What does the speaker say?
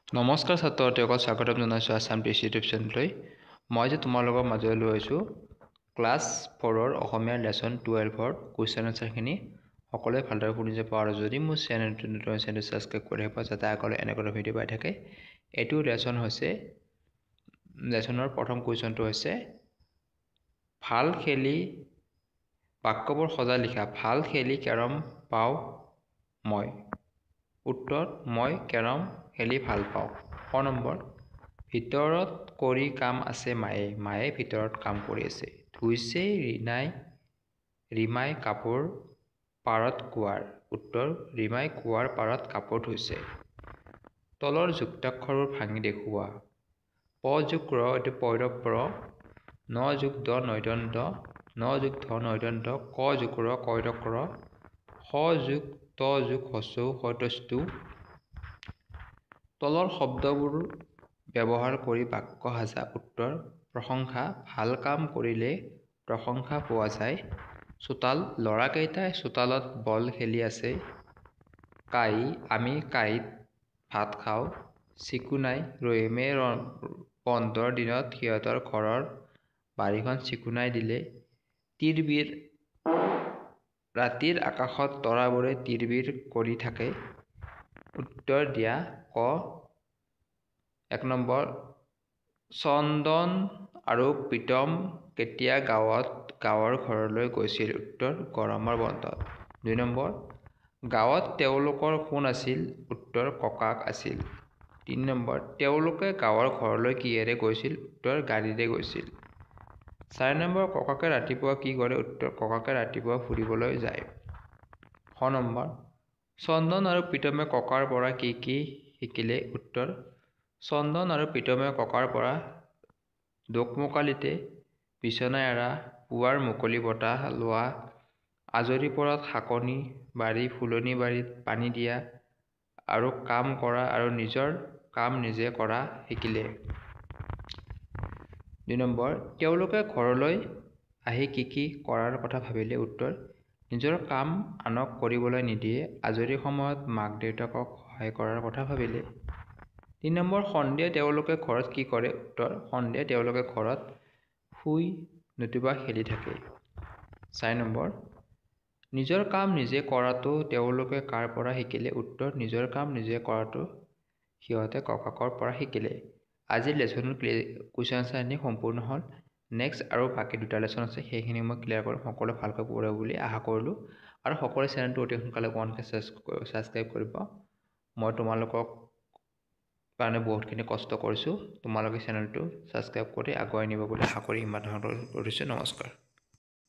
নমস্কাৰ ছাত্ৰসকলক স্বাগতম জনাইছোঁ আছাম কৃষি ইউটিউব চেনেললৈ। মই যে তোমালোকৰ মাজলৈ লৈ আহিছোঁ ক্লাছ 4ৰ অসমীয়া লেচন 12ৰ কুৱেশ্যন আনচাৰখিনি সকলোৱে ভালদৰে শুনি যাব। আৰু যদি মোৰ চেনেলটো ছাবস্ক্ৰাইব কৰি ৰাখিব যাতে আগলৈ এনেকুৱা ভিডিঅ' পাই থাকে। এইটো লেচনৰ প্ৰথম কুৱেশ্যনটো হৈছে ভাল খেলি বাক্যবোৰ সজাই লিখা। ভাল খেলি কেৰম পাওঁ মই। উত্তৰ মই কেৰম খেলি ভাল পাওঁ। ক নম্বৰ ভিতৰত কৰি কাম আছে মায়ে। মায়ে ভিতৰত কাম কৰি আছে। ধুইছে ৰিমাই কাপোৰ পাৰত কুৱাৰ। উত্তৰ ৰিমাই কুৱাৰ পাৰত কাপোৰ ধুইছে। তলৰ যুক্তাক্ষৰবোৰ ভাঙি দেখুওৱা। প যোগ ৰ এইটো পৈৰৱ ৰ, ন যোগ দ নৈদণ্ড, ন যোগ ধ নৈদণ্ড, ক যোগ ৰ কৈৰক ৰ, স যোগ ত যোগ হস্ৰ হতস্তু। তলৰ শব্দবোৰ ব্যৱহাৰ কৰি বাক্য সাজা। উত্তৰ প্ৰশংসা। ভাল কাম কৰিলে প্ৰশংসা পোৱা যায়। চোতাল। ল'ৰাকেইটাই চোতালত বল খেলি আছে। কাঁহী। আমি কাঁহীত ভাত খাওঁ। চিকুনাই। ৰহিমে বন্ধৰ দিনত সিহঁতৰ ঘৰৰ বাৰীখন চিকুনাই দিলে। তিৰবিৰ। ৰাতিৰ আকাশত তৰাবোৰে তিৰবিৰ কৰি থাকে। উত্তৰ দিয়া ক। 1 নম্বৰ চন্দন আৰু প্ৰীতম কেতিয়া গাঁৱৰ ঘৰলৈ গৈছিল। উত্তৰ গৰমৰ বন্ধত। 2 নম্বৰ গাঁৱত তেওঁলোকৰ কোন আছিল। উত্তৰ ককাক আছিল। 3 নম্বৰ তেওঁলোকে গাঁৱৰ ঘৰলৈ কিহেৰে গৈছিল। উত্তৰ গাড়ীৰে গৈছিল। 4 নম্বৰ ককাকে ৰাতিপুৱা কি কৰে। উত্তৰ ককাকে ৰাতিপুৱা ফুৰিবলৈ যায়। খ নম্বৰ চন্দন আৰু প্ৰীতমে ককাৰ পৰা কি কি শিকিলে। উত্তৰ চন্দন আৰু প্ৰীতমে ককাৰ পৰা দোকমোকালিতে বিচনা এৰা, পুৱাৰ মুকলি বতাহ লোৱা, আজৰি পৰত শাকনি বাৰী ফুলনি বাৰীত পানী দিয়া আৰু কাম কৰা আৰু নিজৰ কাম নিজে কৰা শিকিলে। 2 নম্বৰ তেওঁলোকে ঘৰলৈ আহি কি কি কৰাৰ কথা ভাবিলে। উত্তৰ নিজৰ কাম আনক কৰিবলৈ নিদিয়ে। আজৰি সময়ত মাক দেউতাকক সহায় কৰাৰ কথা ভাবিলে। 3 নম্বৰ সন্ধিয়া তেওঁলোকে ঘৰত কি কৰে। উত্তৰ সন্ধিয়া তেওঁলোকে ঘৰত শুই নতুবা খেলি থাকে। 4 নম্বৰ নিজৰ কাম নিজে কৰাটো তেওঁলোকে কাৰ পৰা শিকিলে। উত্তৰ নিজৰ কাম নিজে কৰাটো সিহঁতে ককাকৰ পৰা শিকিলে। আজিৰ লেচনৰ কুৱেশ্যন আনচাৰখিনি সম্পূৰ্ণ হ'ল। নেক্সট আৰু বাকী 2টা লেচন আছে সেইখিনি মই ক্লিয়াৰ কৰিম। সকলোৱে ভালকৈ পঢ়িব বুলি আশা কৰিলোঁ। আৰু সকলোৱে চেনেলটো অতি সোনকালে 1K ছাবস্ক্ৰাইব কৰিব। মই তোমালোকক কাৰণে বহুতখিনি কষ্ট কৰিছোঁ। তোমালোকে চেনেলটো ছাবস্ক্ৰাইব কৰি আগুৱাই নিব বুলি আশা কৰি ইমান ধৰণৰ কৰিছোঁ। নমস্কাৰ।